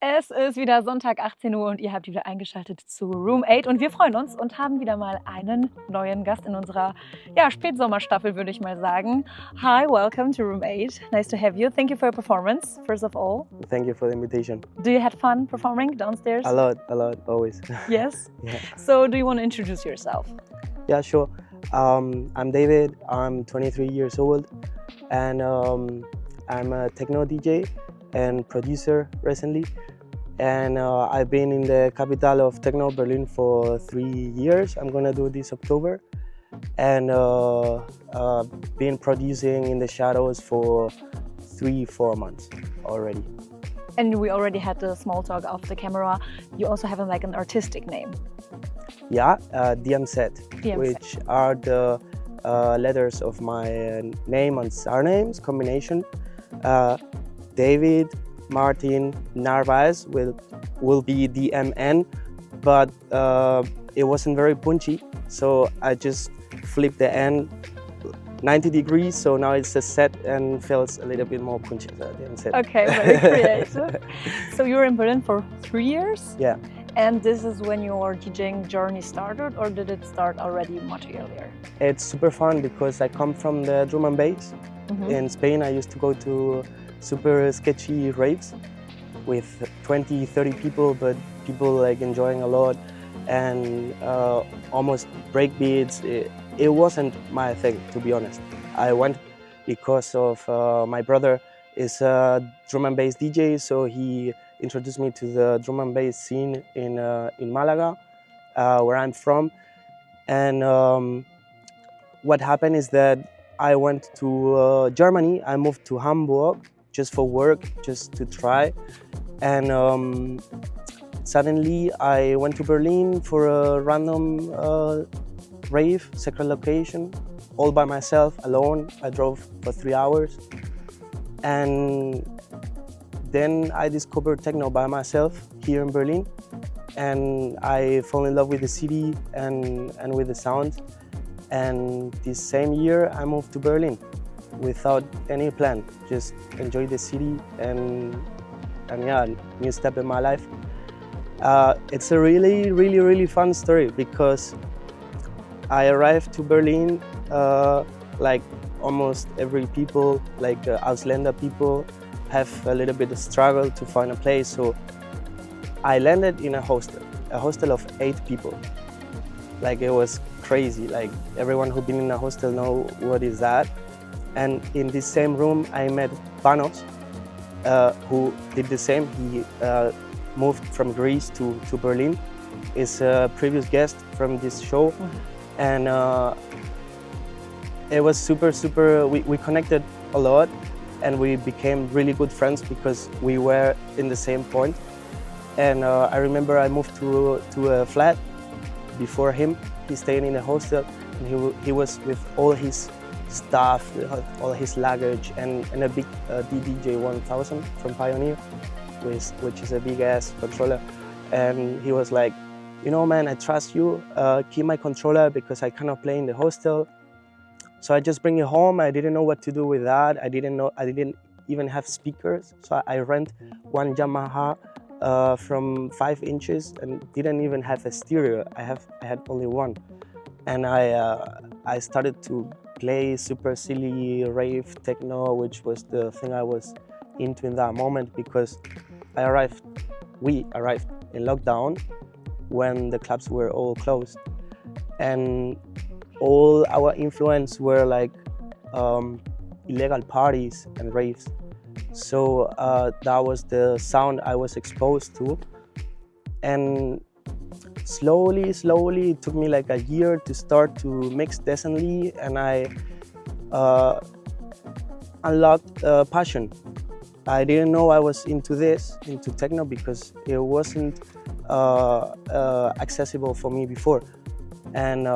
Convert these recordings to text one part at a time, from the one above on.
Es ist wieder Sonntag 18 Uhr und ihr habt wieder eingeschaltet zu Room 8 und wir freuen uns und haben wieder mal einen neuen Gast in unserer Spätsommerstaffel, würde ich mal sagen. Hi, welcome to Room 8. Nice to have you. Thank you for your performance, first of all. Thank you for the invitation. Do you had fun performing downstairs? A lot, always. Yes? Yeah. So do you want to introduce yourself? Yeah, sure. I'm David, I'm 23 years old, and I'm a techno DJ and producer recently. And I've been in the capital of techno, Berlin, for 3 years. I'm gonna do this October. And been producing in the shadows for 3-4 months already. And we already had the small talk off the camera. You also have an artistic name. Yeah, DMZ, DMZ, which are the letters of my name and surnames combination. David Martin Narvaez will be DMN, but it wasn't very punchy, so I just flipped the N 90 degrees, so now it's a Z and feels a little bit more punchy. DMZ. Okay, very creative. So you were in Berlin for 3 years? Yeah. And this is when your DJing journey started, or did it start already much earlier? It's super fun because I come from the drum and bass. Mm-hmm. In Spain, I used to go to super sketchy raves with 20-30 people, but people like enjoying a lot and almost break beats. It wasn't my thing, to be honest. I went because of my brother is a drum and bass DJ, so he introduced me to the drum and bass scene in Malaga, where I'm from. And what happened is that I went to Germany. I moved to Hamburg just for work, just to try. And suddenly I went to Berlin for a random rave, secret location, all by myself, alone. I drove for 3 hours. And then I discovered techno by myself here in Berlin. And I fell in love with the city and with the sound. And this same year I moved to Berlin without any plan, just enjoy the city and yeah, new step in my life. It's a really fun story because I arrived to Berlin like almost every people, like Ausländer people, have a little bit of struggle to find a place. So I landed in a hostel of 8 people. Like it was crazy. Like everyone who's been in a hostel know what is that. And in this same room, I met Panos, who did the same. He moved from Greece to Berlin. Is a previous guest from this show. Mm-hmm. And it was super, we connected a lot and we became really good friends because we were in the same point. And I remember I moved to a flat before him. He stayed in a hostel and he was with all his stuff, all his luggage and a big DDJ 1000 from Pioneer, which is a big ass controller. And he was like, you know, man, I trust you, keep my controller because I cannot play in the hostel. So I just bring it home. I didn't know what to do with that. I didn't even have speakers. So I rent one Yamaha from 5 inches and didn't even have a stereo. I had only one. And I started to play super silly rave techno, which was the thing I was into in that moment because we arrived in lockdown when the clubs were all closed. And all our influence were like illegal parties and raves. So that was the sound I was exposed to. And slowly, it took me like a year to start to mix decently, and I unlocked passion. I didn't know I was into techno, because it wasn't accessible for me before. And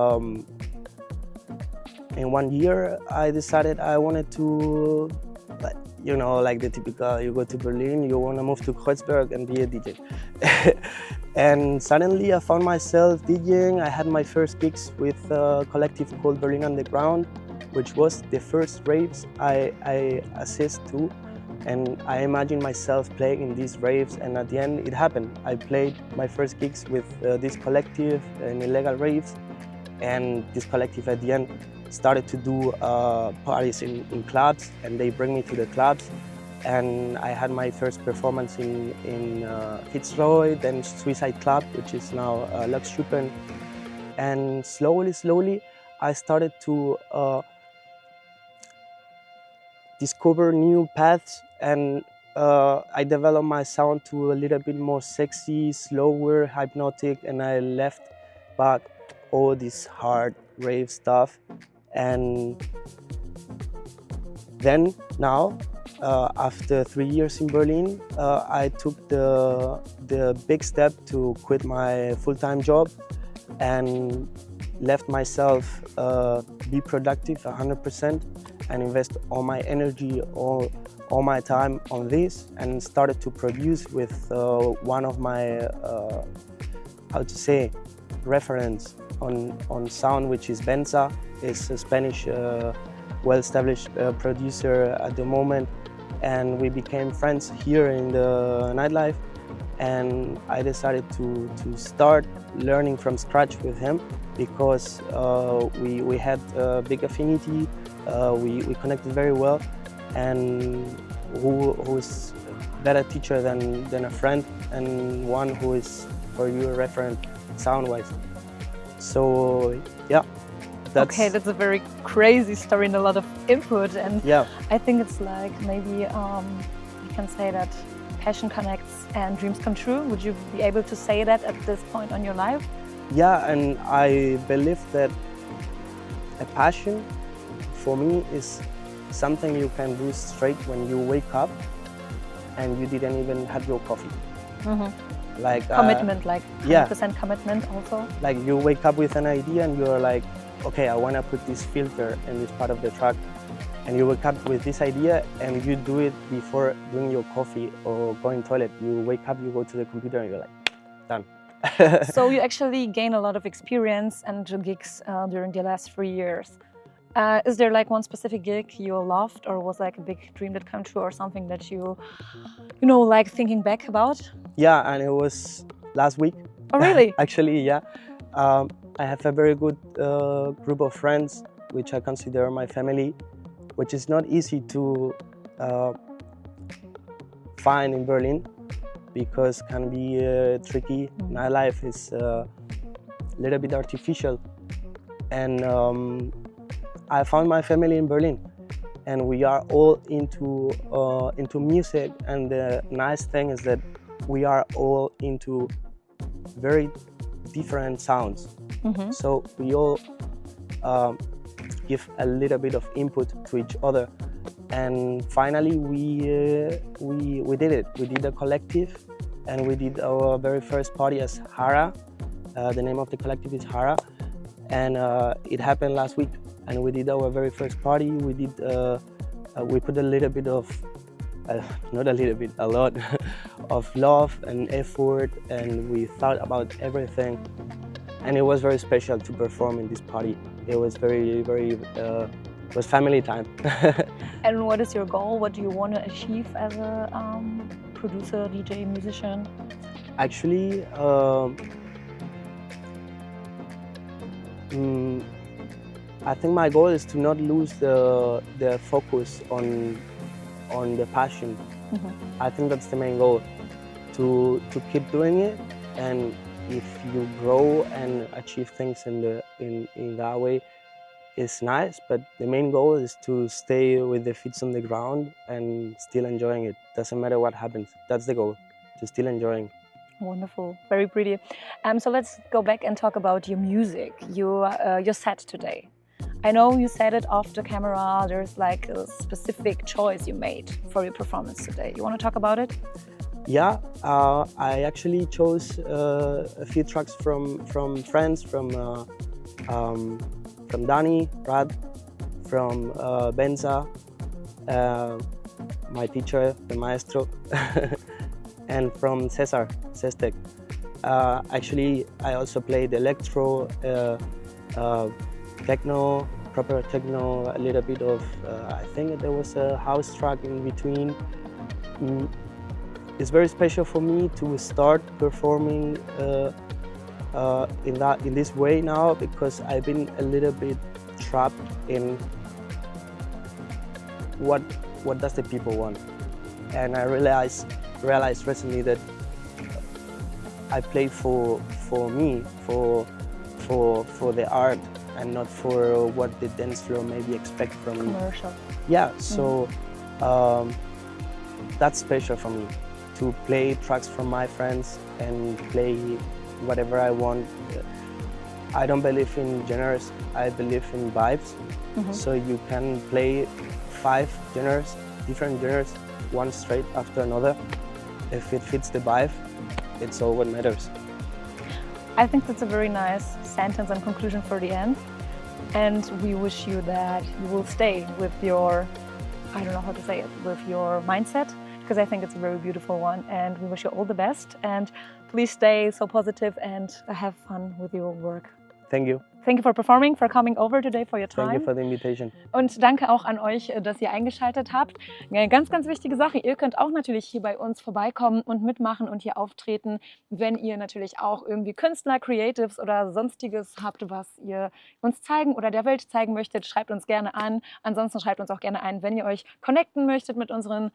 in 1 year, I decided I wanted to, you know, like the typical, you go to Berlin, you want to move to Kreuzberg and be a DJ. And suddenly I found myself DJing. I had my first gigs with a collective called Berlin Underground, which was the first raves I assist to. And I imagined myself playing in these raves, and at the end it happened. I played my first gigs with this collective in illegal raves, and this collective at the end started to do parties in clubs, and they bring me to the clubs. And I had my first performance in Fitzroy, then Suicide Club, which is now Luxschuppen. And slowly, I started to discover new paths, and I developed my sound to a little bit more sexy, slower, hypnotic, and I left back all this hard rave stuff. And then now, after 3 years in Berlin, I took the big step to quit my full-time job and left myself be productive 100% and invest all my energy, all my time on this, and started to produce with one of my reference on sound, which is Benza. It's a Spanish well-established producer at the moment, and we became friends here in the nightlife, and I decided to start learning from scratch with him because we had a big affinity, we connected very well, and who's a better teacher than a friend, and one who is for you a referent sound-wise. So yeah. Okay, that's a very crazy story and a lot of input, and yeah. I think it's like maybe you can say that passion connects and dreams come true. Would you be able to say that at this point on your life? Yeah, and I believe that a passion for me is something you can do straight when you wake up and you didn't even have your coffee. Mm-hmm. Like commitment, like 100% commitment also. Like you wake up with an idea and you're like, okay, I want to put this filter in this part of the track, and you wake up with this idea and you do it before doing your coffee or going toilet. You wake up, you go to the computer, and you're like, done. So you actually gain a lot of experience and gigs during the last 3 years. Is there like one specific gig you loved, or was like a big dream that came true, or something that you know, like thinking back about? Yeah, and it was last week. Oh, really? Actually, yeah. I have a very good group of friends, which I consider my family, which is not easy to find in Berlin because it can be tricky. Nightlife is a little bit artificial. And I found my family in Berlin, and we are all into music. And the nice thing is that we are all into very different sounds. Mm-hmm. So we all give a little bit of input to each other, and finally we did it. We did a collective, and we did our very first party as Hara. The name of the collective is Hara, and it happened last week. And we did our very first party. We did we put a little bit of not a little bit, a lot of love and effort, and we thought about everything. And it was very special to perform in this party. It was very, it was family time. And what is your goal? What do you want to achieve as a producer, DJ, musician? Actually, I think my goal is to not lose the focus on the passion. Mm-hmm. I think that's the main goal, to keep doing it, and if you grow and achieve things in that way, it's nice, but the main goal is to stay with the feet on the ground and still enjoying it. Doesn't matter what happens. That's the goal, to still enjoying. Wonderful, very pretty. So let's go back and talk about your music, your set today. I know you said it off the camera, there's like a specific choice you made for your performance today. You want to talk about it? Yeah, I actually chose a few tracks from friends, from Dani, Rad, from Benza, my teacher, the maestro, and from Cesar, Sestek. Actually, I also played electro, techno, proper techno, a little bit of, I think there was a house track in between, it's very special for me to start performing in this way now, because I've been a little bit trapped in what does the people want, and I realized recently that I play for me, for the art, and not for what the dance floor maybe expect from me. Commercial. Yeah, so that's special for me, to play tracks from my friends and play whatever I want. I don't believe in genres, I believe in vibes. So you can play 5 genres, different genres, one straight after another. If it fits the vibe, it's all what matters. I think that's a very nice sentence and conclusion for the end. And we wish you that you will stay with your, I don't know how to say it, with your mindset, because I think it's a very beautiful one. And we wish you all the best. And please stay so positive and have fun with your work. Thank you. Thank you for performing, for coming over today, for your time. Thank you for the invitation. Und danke auch an euch, dass ihr eingeschaltet habt. Eine ganz, ganz wichtige Sache. Ihr könnt auch natürlich hier bei uns vorbeikommen und mitmachen und hier auftreten, wenn ihr natürlich auch irgendwie Künstler, Creatives oder sonstiges habt, was ihr uns zeigen oder der Welt zeigen möchtet. Schreibt uns gerne an. Ansonsten schreibt uns auch gerne ein, wenn ihr euch connecten möchtet mit unseren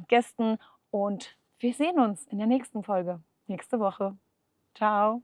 Gästen. Und wir sehen uns in der nächsten Folge, nächste Woche. Ciao.